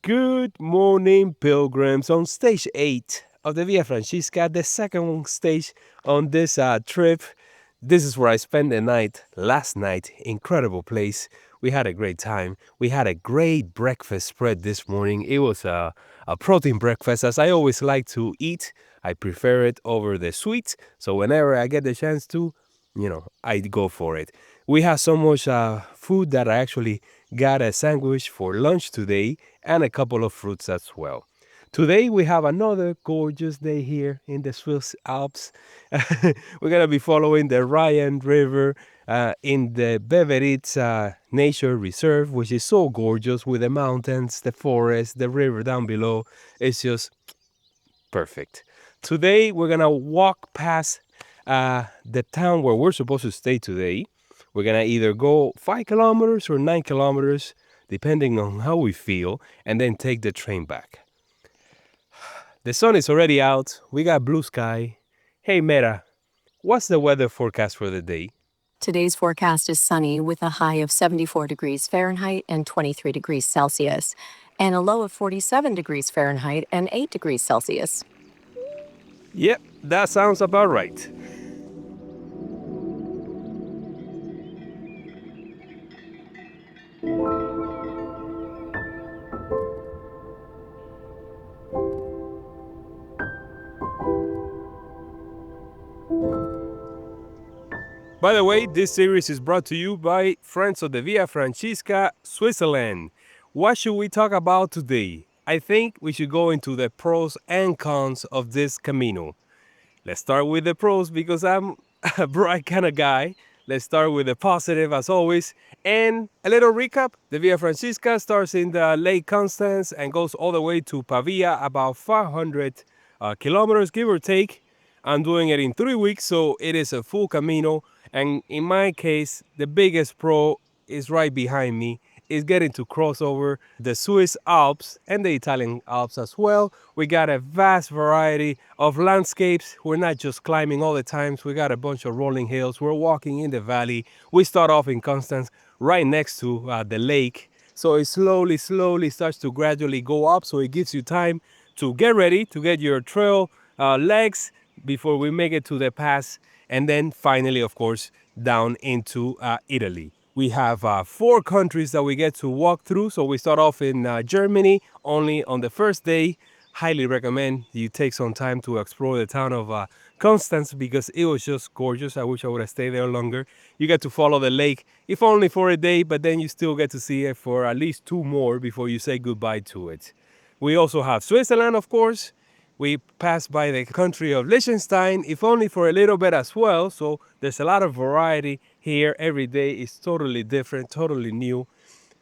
Good morning, pilgrims, on stage 8 of the Via Francisca, the second stage on this trip. This is where I spent the night last night. Incredible place. We had a great time. We had a great breakfast spread this morning. It was a protein breakfast, as I always like to eat. I prefer it over the sweets. So whenever I get the chance to, I go for it. We had so much food that I actually got a sandwich for lunch today and a couple of fruits as well. Today we have another gorgeous day here in the Swiss Alps. We're going to be following the Rhine River in the Beveritz Nature Reserve, which is so gorgeous with the mountains, the forest, the river down below. It's just perfect. Today we're going to walk past the town where we're supposed to stay today. We're going to either go 5 kilometers or 9 kilometers, depending on how we feel, and then take the train back. The sun is already out. We got blue sky. Hey, Mera, what's the weather forecast for the day? Today's forecast is sunny with a high of 74 degrees Fahrenheit and 23 degrees Celsius, and a low of 47 degrees Fahrenheit and 8 degrees Celsius. Yep, that sounds about right. By the way, this series is brought to you by Friends of the Via Francisca, Switzerland. What should we talk about today? I think we should go into the pros and cons of this Camino. Let's start with the pros because I'm a bright kind of guy. Let's start with the positive as always. And a little recap, the Via Francisca starts in the Lake Constance and goes all the way to Pavia, about 500 kilometers, give or take. I'm doing it in 3 weeks, so it is a full Camino. And in my case, the biggest pro is right behind me, is getting to cross over the Swiss Alps and the Italian Alps as well. We got a vast variety of landscapes. We're not just climbing all the times. We got a bunch of rolling hills. We're walking in the valley. We start off in Constance, right next to the lake. So it slowly starts to gradually go up. So it gives you time to get ready, to get your trail legs before we make it to the pass. And then finally, of course, down into Italy. We have 4 countries that we get to walk through. So we start off in Germany only on the first day. Highly recommend you take some time to explore the town of Constance because it was just gorgeous. I wish I would have stayed there longer. You get to follow the lake, if only for a day, but then you still get to see it for at least 2 more before you say goodbye to it. We also have Switzerland, of course. We pass by the country of Liechtenstein, if only for a little bit as well. So there's a lot of variety here. Every day is totally different, totally new.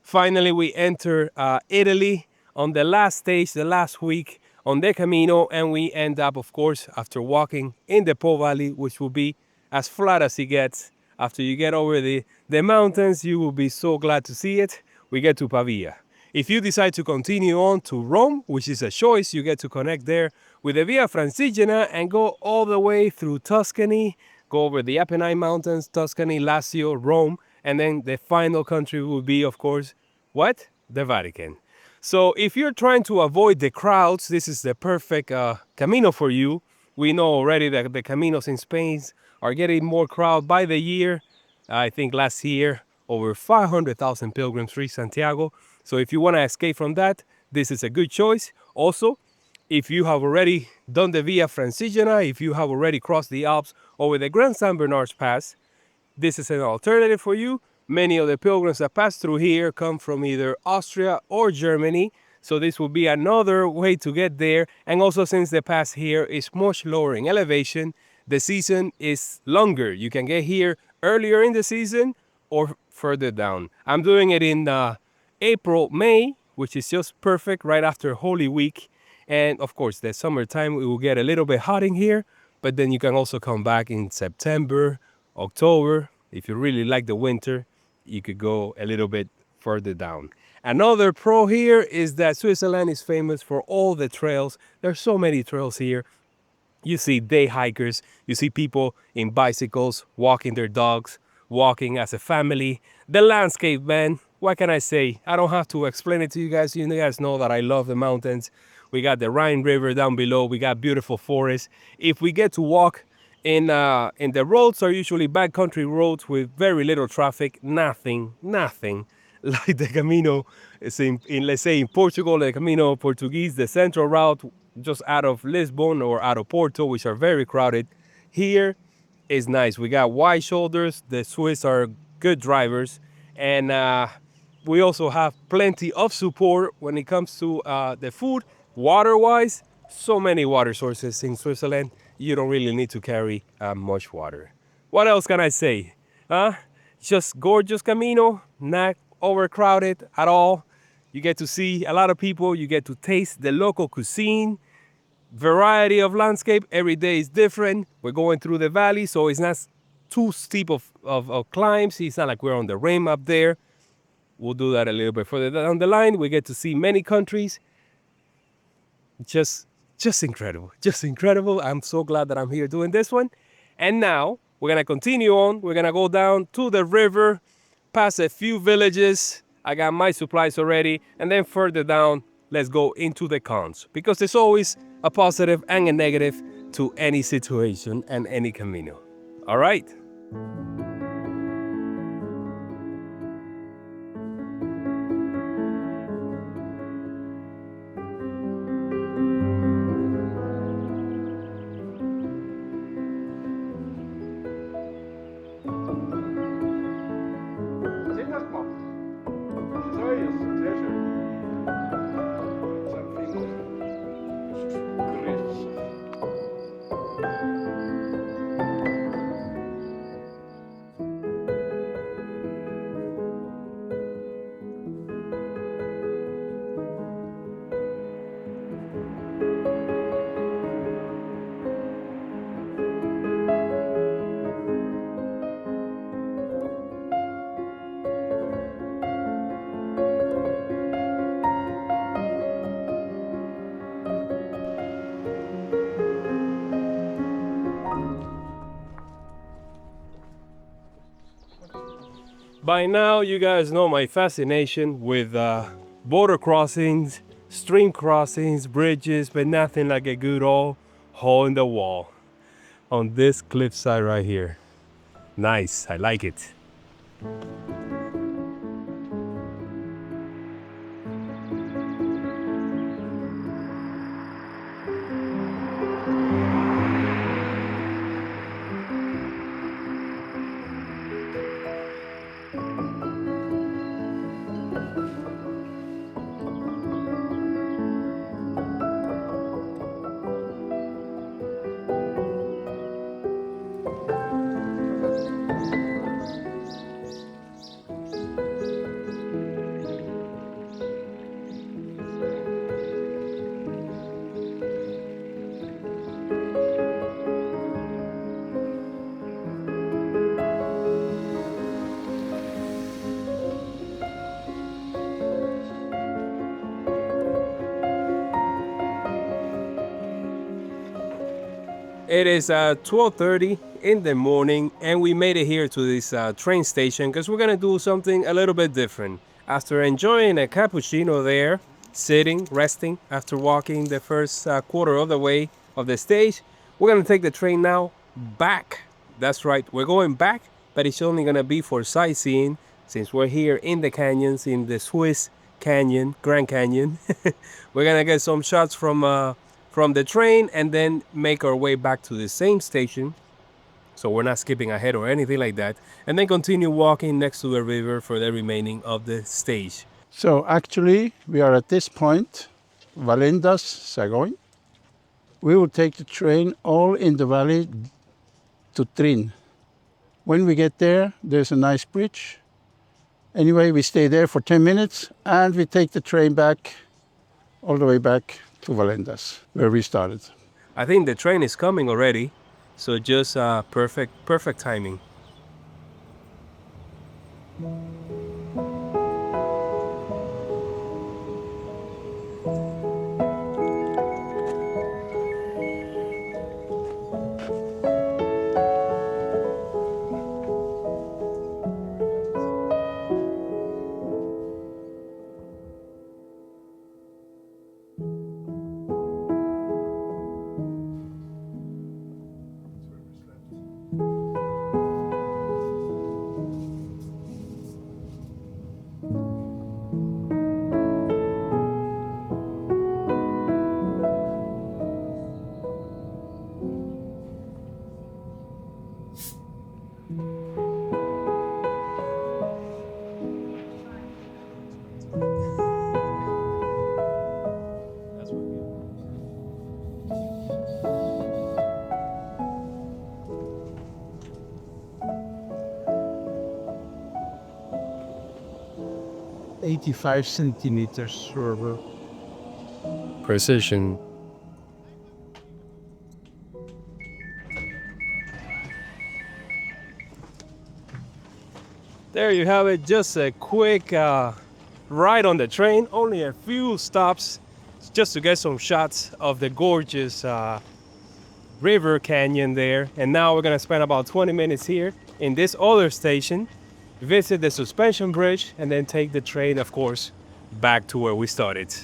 Finally, we enter Italy on the last stage, the last week on the Camino. And we end up, of course, after walking in the Po Valley, which will be as flat as it gets. After you get over the mountains, you will be so glad to see it. We get to Pavia. If you decide to continue on to Rome, which is a choice, you get to connect there with the Via Francigena and go all the way through Tuscany, go over the Apennine Mountains, Tuscany, Lazio, Rome, and then the final country will be, of course, what? The Vatican. So if you're trying to avoid the crowds, this is the perfect Camino for you. We know already that the Caminos in Spain are getting more crowd by the year. I think last year, over 500,000 pilgrims reached Santiago. So if you want to escape from that, this is a good choice. Also, if you have already done the Via Francigena, if you have already crossed the Alps over the Grand St. Bernard's Pass, this is an alternative for you. Many of the pilgrims that pass through here come from either Austria or Germany. So this will be another way to get there. And also since the pass here is much lower in elevation, the season is longer. You can get here earlier in the season or further down. I'm doing it in April, May, which is just perfect right after Holy Week. And of course, the summertime, it will get a little bit hot in here, but then you can also come back in September, October. If you really like the winter, you could go a little bit further down. Another pro here is that Switzerland is famous for all the trails. There's so many trails here. You see day hikers, you see people in bicycles, walking their dogs, walking as a family. The landscape, man, what can I say? I don't have to explain it to you guys. You guys know that I love the mountains. We got the Rhine River down below. We got beautiful forests. If we get to walk in the roads, are usually backcountry roads with very little traffic. Nothing like the Camino is in let's say in Portugal, the Camino Portuguese, the central route just out of Lisbon or out of Porto, which are very crowded. Here is nice. We got wide shoulders. The Swiss are good drivers, and we also have plenty of support when it comes to the food. Water-wise, so many water sources in Switzerland. You don't really need to carry much water. What else can I say? Just gorgeous Camino, not overcrowded at all. You get to see a lot of people. You get to taste the local cuisine. Variety of landscape. Every day is different. We're going through the valley, so it's not too steep of climbs. It's not like we're on the rim up there. We'll do that a little bit further down the line. We get to see many countries. Just incredible. Just incredible. I'm so glad that I'm here doing this one. And now we're going to continue on. We're going to go down to the river, past a few villages. I got my supplies already. And then further down, let's go into the cons. Because there's always a positive and a negative to any situation and any Camino. All right. By now, you guys know my fascination with border crossings, stream crossings, bridges, but nothing like a good old hole in the wall on this cliffside right here. Nice, I like it. It is 12:30 in the morning, and we made it here to this train station because we're gonna do something a little bit different. After enjoying a cappuccino there, sitting, resting, after walking the first quarter of the way of the stage, we're gonna take the train now back. That's right, we're going back, but it's only gonna be for sightseeing since we're here in the canyons, in the Swiss Canyon, Grand Canyon. We're gonna get some shots from the train and then make our way back to the same station, so we're not skipping ahead or anything like that, and then continue walking next to the river for the remaining of the stage. So actually we are at this point, Valendas, Sagoin. We will take the train all in the valley to Trin. When we get there, there's a nice bridge. Anyway, we stay there for 10 minutes and we take the train back, all the way back to Valendas, where we started. I think the train is coming already, so just perfect timing. 85 centimeters rubber. Precision. There you have it, just a quick ride on the train, only a few stops just to get some shots of the gorgeous river canyon there. And now we're gonna spend about 20 minutes here in this other station, visit the suspension bridge, and then take the train, of course, back to where we started.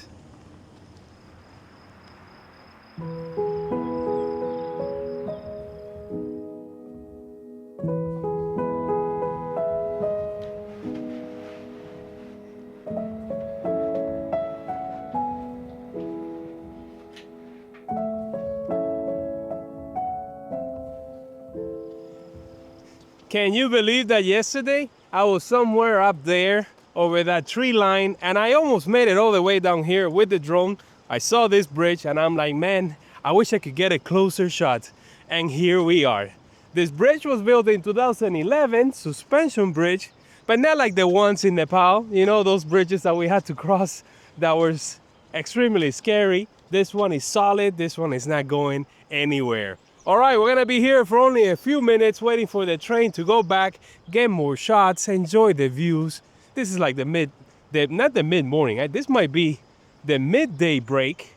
Can you believe that yesterday I was somewhere up there over that tree line and I almost made it all the way down here with the drone. I saw this bridge and I'm like, man, I wish I could get a closer shot. And here we are. This bridge was built in 2011, suspension bridge, but not like the ones in Nepal. You know, those bridges that we had to cross that was extremely scary. This one is solid. This one is not going anywhere. All right, we're gonna be here for only a few minutes waiting for the train to go back, get more shots, enjoy the views. This is like not the mid-morning, this might be the midday break.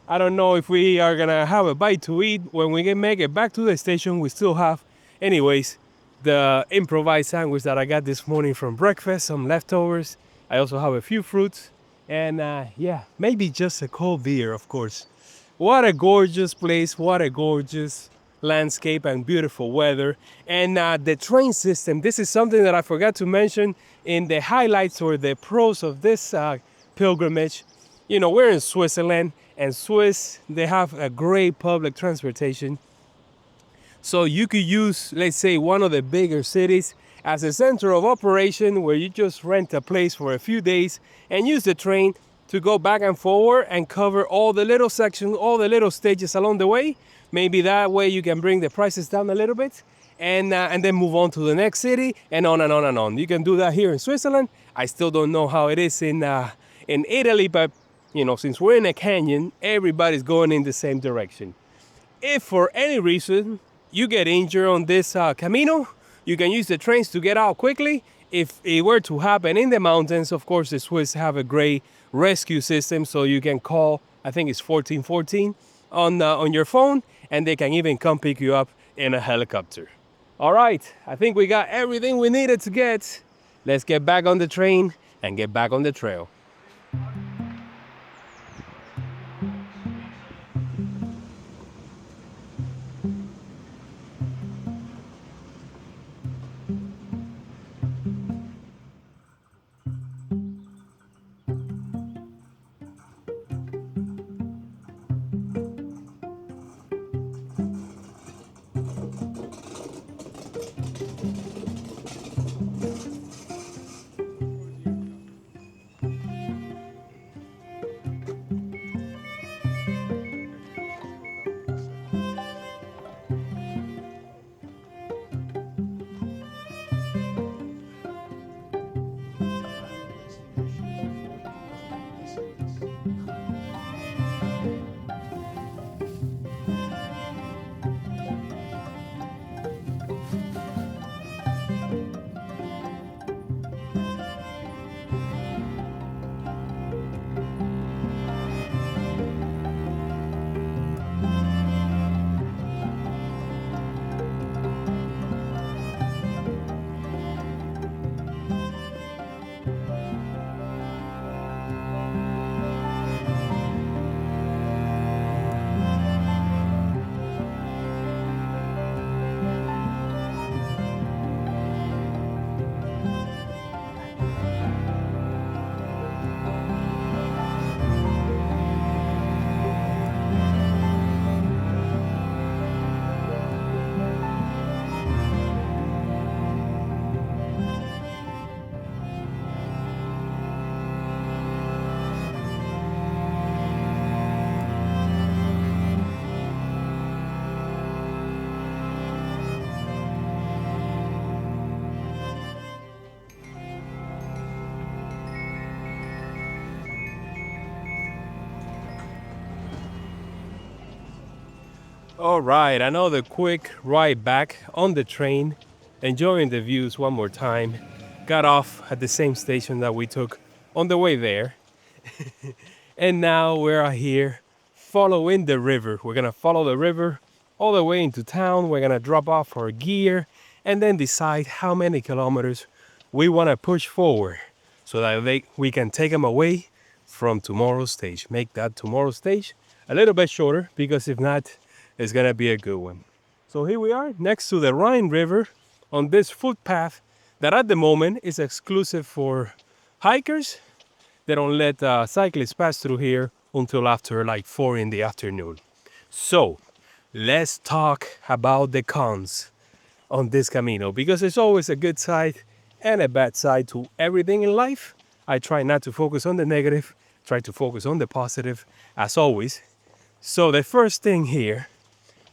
I don't know if we are gonna have a bite to eat. When we can make it back to the station, we still have, anyways, the improvised sandwich that I got this morning from breakfast, some leftovers. I also have a few fruits, and yeah, maybe just a cold beer, of course. What a gorgeous place, what a gorgeous landscape and beautiful weather. And the train system, this is something that I forgot to mention in the highlights or the pros of this pilgrimage. You know, we're in Switzerland, and Swiss, they have a great public transportation. So you could use, let's say, one of the bigger cities as a center of operation where you just rent a place for a few days and use the train to go back and forward and cover all the little sections, all the little stages along the way. Maybe that way you can bring the prices down a little bit and then move on to the next city and on and on and on. You can do that here in Switzerland. I still don't know how it is in Italy, but you know, since we're in a canyon, everybody's going in the same direction. If for any reason you get injured on this Camino, you can use the trains to get out quickly. If it were to happen in the mountains, of course, the Swiss have a great rescue system, so you can call, I think it's 1414 on your phone, and they can even come pick you up in a helicopter. All right, I think we got everything we needed to get. Let's get back on the train and get back on the trail. All right, another quick ride back on the train, enjoying the views one more time. Got off at the same station that we took on the way there. And now we're here following the river. We're gonna follow the river all the way into town. We're gonna drop off our gear and then decide how many kilometers we wanna push forward so that we can take them away from tomorrow's stage. Make that tomorrow's stage a little bit shorter because if not, it's gonna be a good one. So here we are next to the Rhine River on this footpath that at the moment is exclusive for hikers. They don't let cyclists pass through here until after like 4 in the afternoon. So let's talk about the cons on this Camino because there's always a good side and a bad side to everything in life. I try not to focus on the negative, try to focus on the positive as always. So the first thing here,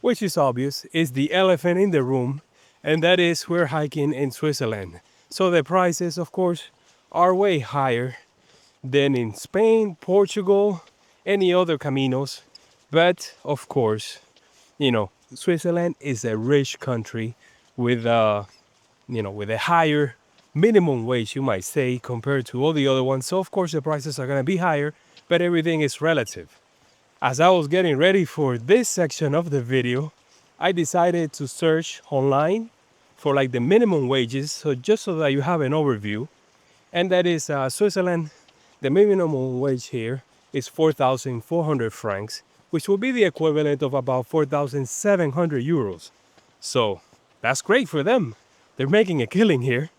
which is obvious, is the elephant in the room, and that is we're hiking in Switzerland. So the prices, of course, are way higher than in Spain, Portugal, any other Caminos. But of course, you know, Switzerland is a rich country with with a higher minimum wage, you might say, compared to all the other ones. So of course the prices are gonna be higher, but everything is relative. As I was getting ready for this section of the video, I decided to search online for like the minimum wages, so just so that you have an overview. And that is Switzerland. The minimum wage here is 4,400 francs, which will be the equivalent of about 4,700 euros. So that's great for them. They're making a killing here.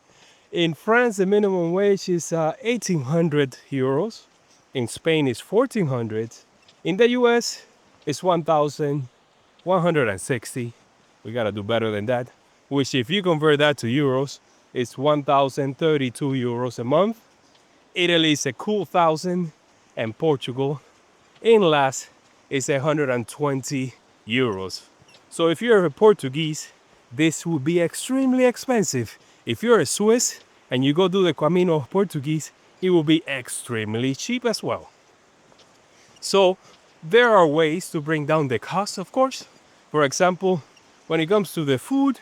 In France, the minimum wage is 1,800 euros. In Spain, it's 1,400. In the US, it's 1,160. We gotta do better than that. Which, if you convert that to euros, it's 1,032 euros a month. Italy is a cool 1,000, and Portugal, in last, is 120 euros. So if you're a Portuguese, this would be extremely expensive. If you're a Swiss and you go do the Camino Portuguese, it will be extremely cheap as well. So there are ways to bring down the cost, of course. For example, when it comes to the food,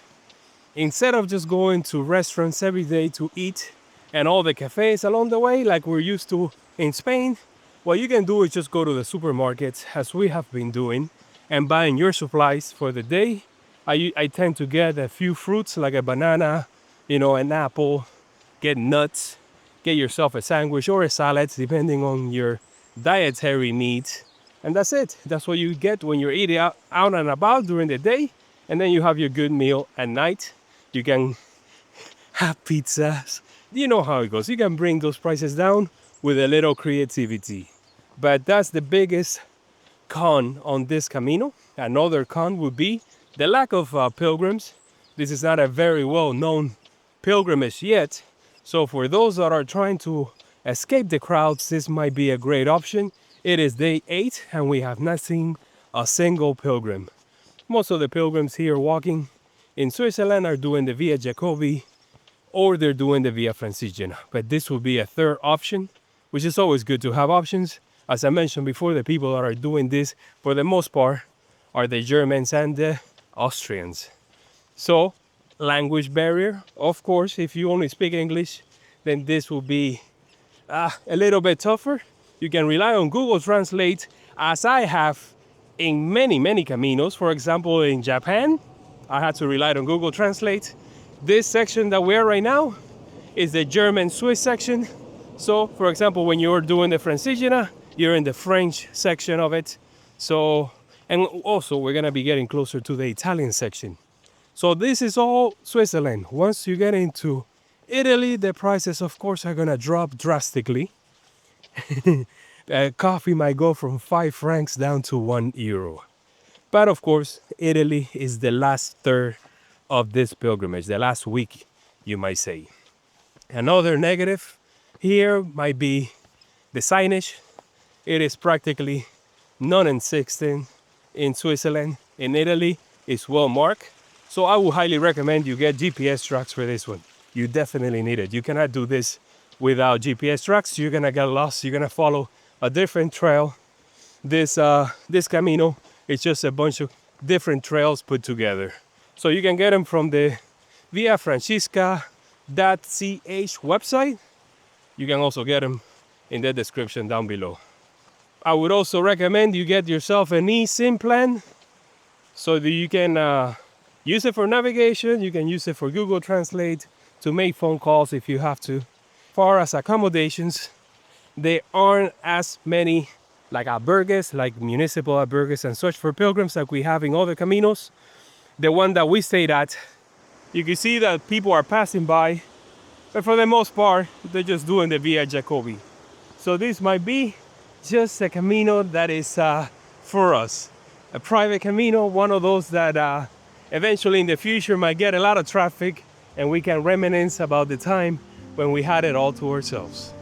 instead of just going to restaurants every day to eat and all the cafes along the way like we're used to in Spain, what you can do is just go to the supermarkets as we have been doing and buying your supplies for the day. I tend to get a few fruits like a banana, an apple, get nuts, get yourself a sandwich or a salad depending on your dietary needs. And that's it. That's what you get when you're eating out and about during the day. And then you have your good meal at night. You can have pizzas. You know how it goes. You can bring those prices down with a little creativity. But that's the biggest con on this Camino. Another con would be the lack of pilgrims. This is not a very well-known pilgrimage yet. So for those that are trying to escape the crowds, this might be a great option. It is day 8 and we have not seen a single pilgrim. Most of the pilgrims here walking in Switzerland are doing the Via Jacobi or they're doing the Via Francigena. But this will be a third option, which is always good to have options. As I mentioned before, the people that are doing this for the most part are the Germans and the Austrians. So, language barrier, of course, if you only speak English, then this will be a little bit tougher. You can rely on Google Translate, as I have in many Caminos. For example, in Japan, I had to rely on Google Translate. This section that we're right now is the German-Swiss section. So, for example, when you're doing the Francigena, you're in the French section of it. So, and also we're gonna be getting closer to the Italian section. So this is all Switzerland. Once you get into Italy, the prices, of course, are gonna drop drastically. Coffee might go from 5 francs down to 1 euro. But of course, Italy is the last third of this pilgrimage, the last week, you might say. Another negative here might be the signage. It is practically non-existent in Switzerland. In Italy, it's well marked. So I would highly recommend you get GPS tracks for this one. You definitely need it. You cannot do this without GPS tracks. You're gonna get lost. You're gonna follow a different trail. This Camino is just a bunch of different trails put together. So you can get them from the Via Francisca.ch website. You can also get them in the description down below. I would also recommend you get yourself an eSIM plan so that you can use it for navigation. You can use it for Google Translate to make phone calls if you have to. As far as accommodations, there aren't as many like albergues, like municipal albergues and such for pilgrims like we have in other caminos. The one that we stayed at, you can see that people are passing by, but for the most part, they're just doing the Via Jacobi. So this might be just a camino that is for us. A private camino, one of those that eventually in the future might get a lot of traffic and we can reminisce about the time when we had it all to ourselves.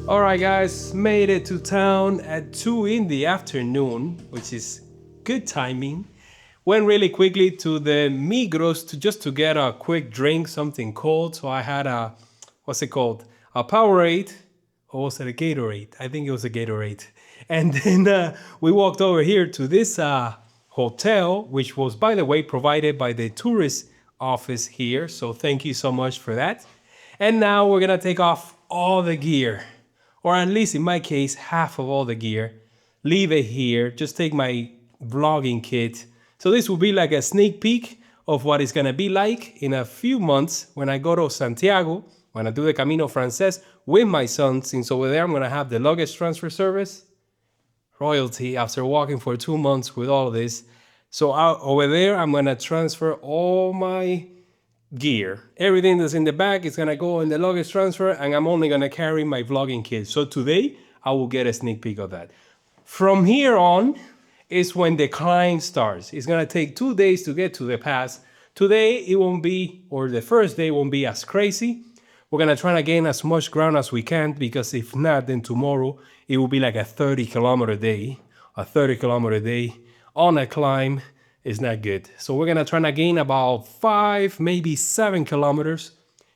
All right, guys, made it to town at 2 in the afternoon, which is good timing. Went really quickly to the Migros to get a quick drink, something cold. So I had what's it called? A Powerade, or was it a Gatorade? I think it was a Gatorade. And then we walked over here to this hotel, which was, by the way, provided by the tourist office here. So thank you so much for that. And now we're gonna take off all the gear, or at least in my case, half of all the gear. Leave it here, just take my vlogging kit. So this will be like a sneak peek of what it's gonna be like in a few months when I go to Santiago, when I do the Camino Frances with my son, since over there I'm gonna have the luggage transfer service. Royalty after walking for 2 months with all of this. So over there, I'm gonna transfer all my gear. Everything that's in the bag is gonna go in the luggage transfer, and I'm only gonna carry my vlogging kit. So today, I will get a sneak peek of that. From here on is when the climb starts. It's gonna take 2 days to get to the pass. Today, it won't be, or the first day won't be as crazy. We're gonna try to gain as much ground as we can, because if not, then tomorrow, it will be like a 30-kilometer day. A 30-kilometer day on a climb is not good. So we're gonna try to gain about 5, maybe 7 kilometers.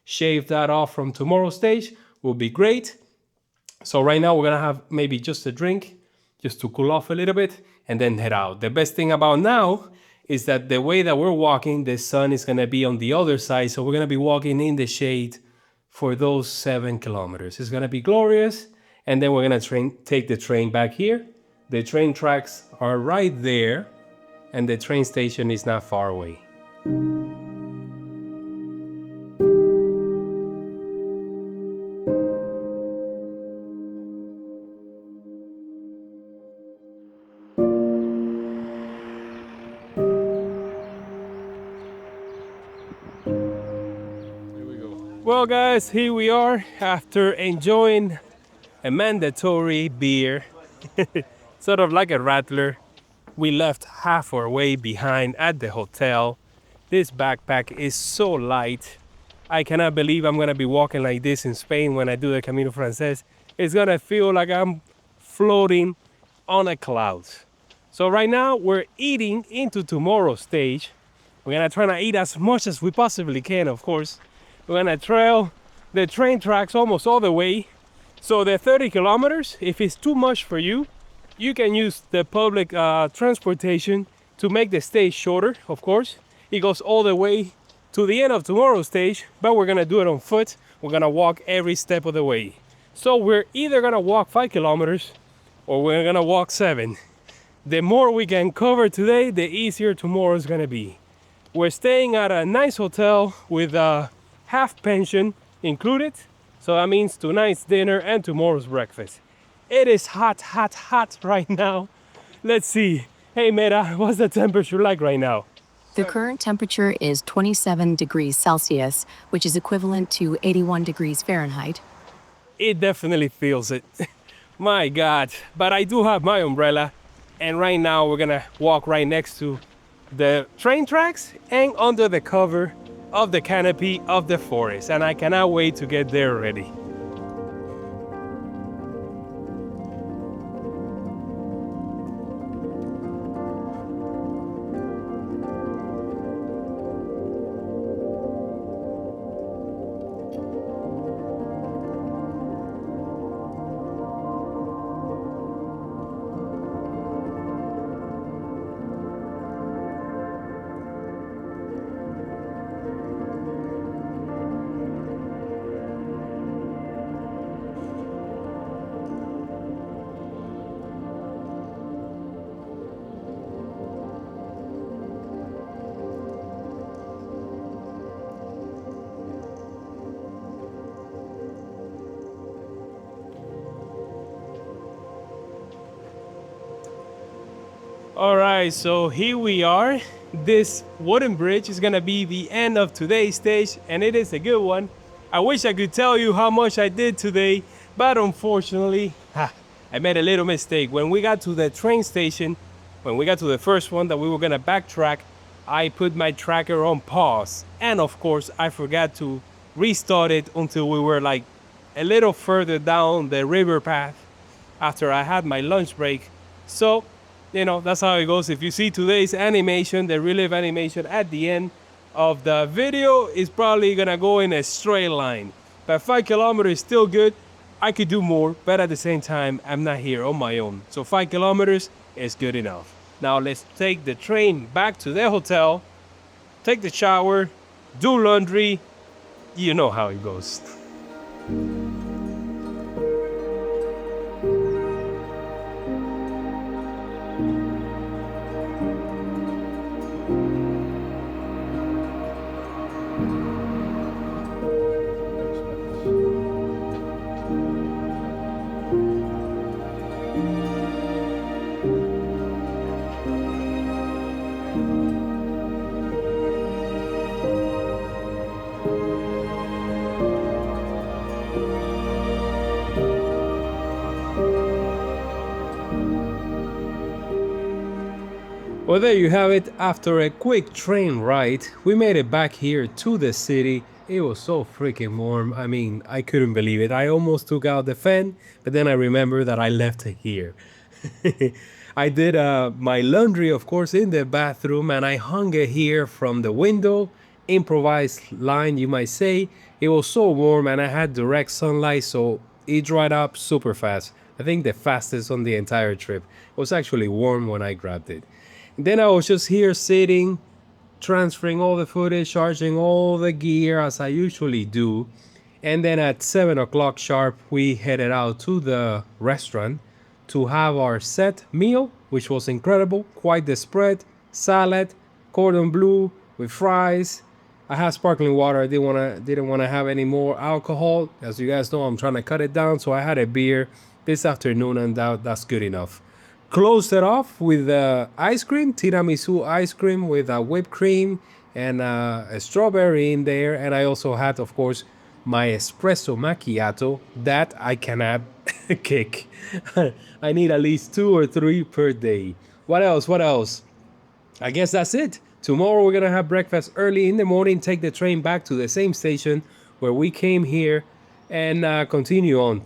Shave that off from tomorrow's stage will be great. So right now we're gonna have maybe just a drink, just to cool off a little bit, and then head out. The best thing about now is that the way that we're walking, the sun is going to be on the other side. So we're going to be walking in the shade for those 7 kilometers. It's going to be glorious. And then we're going to take the train back here. The train tracks are right there. And the train station is not far away. Well, guys, here we are after enjoying a mandatory beer, sort of like a rattler. We left half our way behind at the hotel. This backpack is so light. I cannot believe I'm gonna be walking like this in Spain when I do the Camino Frances. It's gonna feel like I'm floating on a cloud. So right now we're eating into tomorrow's stage. We're gonna try to eat as much as we possibly can, of course. We're gonna trail the train tracks almost all the way. So the 30 kilometers, if it's too much for you, you can use the public transportation to make the stage shorter, of course. It goes all the way to the end of tomorrow's stage, but we're gonna do it on foot. We're gonna walk every step of the way. So we're either gonna walk 5 kilometers or we're gonna walk 7. The more we can cover today, the easier tomorrow is gonna be. We're staying at a nice hotel with a half pension included. So that means tonight's dinner and tomorrow's breakfast. It is hot, hot, hot right now. Let's see. Hey, Mera, what's the temperature like right now? The current temperature is 27 degrees Celsius, which is equivalent to 81 degrees Fahrenheit. It definitely feels it. My God. But I do have my umbrella. And right now we're gonna walk right next to the train tracks and under the cover of the canopy of the forest. And I cannot wait to get there already. All right, so here we are. This wooden bridge is gonna be the end of today's stage, and it is a good one. I wish I could tell you how much I did today, but unfortunately, I made a little mistake. When we got to the train station, when we got to the first one that we were gonna backtrack, I put my tracker on pause. And of course, I forgot to restart it until we were like a little further down the river path after I had my lunch break. So, you know, that's how it goes. If you see today's animation, the relive animation at the end of the video is probably gonna go in a straight line. But 5 kilometers is still good. I could do more, but at the same time, I'm not here on my own. So 5 kilometers is good enough. Now let's take the train back to the hotel, take the shower, do laundry. You know how it goes. Well, there you have it. After a quick train ride, we made it back here to the city. It was so freaking warm. I mean, I couldn't believe it. I almost took out the fan, but then I remembered that I left it here. I did my laundry, of course, in the bathroom, and I hung it here from the window. Improvised line, you might say. It was so warm, and I had direct sunlight, so it dried up super fast. I think the fastest on the entire trip. It was actually warm when I grabbed it. Then I was just here sitting, transferring all the footage, charging all the gear as I usually do. And then at 7 o'clock sharp, we headed out to the restaurant to have our set meal, which was incredible. Quite the spread: salad, cordon bleu with fries. I had sparkling water. I didn't wanna have any more alcohol. As you guys know, I'm trying to cut it down, so I had a beer this afternoon, and that's good enough. Closed it off with ice cream, tiramisu ice cream with whipped cream and a strawberry in there. And I also had, of course, my espresso macchiato that I cannot kick. I need at least 2 or 3 per day. What else? What else? I guess that's it. Tomorrow we're gonna have breakfast early in the morning, take the train back to the same station where we came here, and continue on.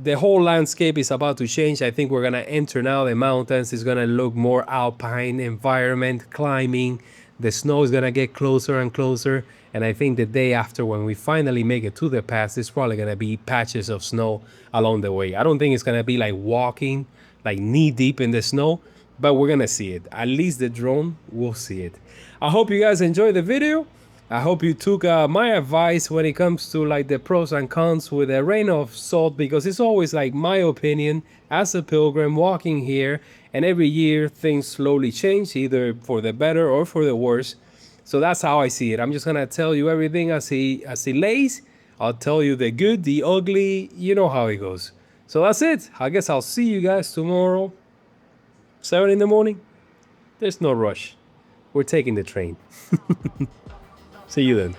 The whole landscape is about to change. I think we're gonna enter now the mountains. It's gonna look more alpine environment, climbing. The snow is gonna get closer and closer. And I think the day after, when we finally make it to the pass, it's probably gonna be patches of snow along the way. I don't think it's gonna be like walking, like knee deep in the snow, but we're gonna see it. At least the drone will see it. I hope you guys enjoyed the video. I hope you took my advice when it comes to like the pros and cons with a grain of salt, because it's always like my opinion as a pilgrim walking here, and every year things slowly change, either for the better or for the worse. So that's how I see it. I'm just gonna tell you everything as it lays. I'll tell you the good, the ugly, you know how it goes. So that's it. I guess I'll see you guys tomorrow, 7 in the morning. There's no rush. We're taking the train. See you then.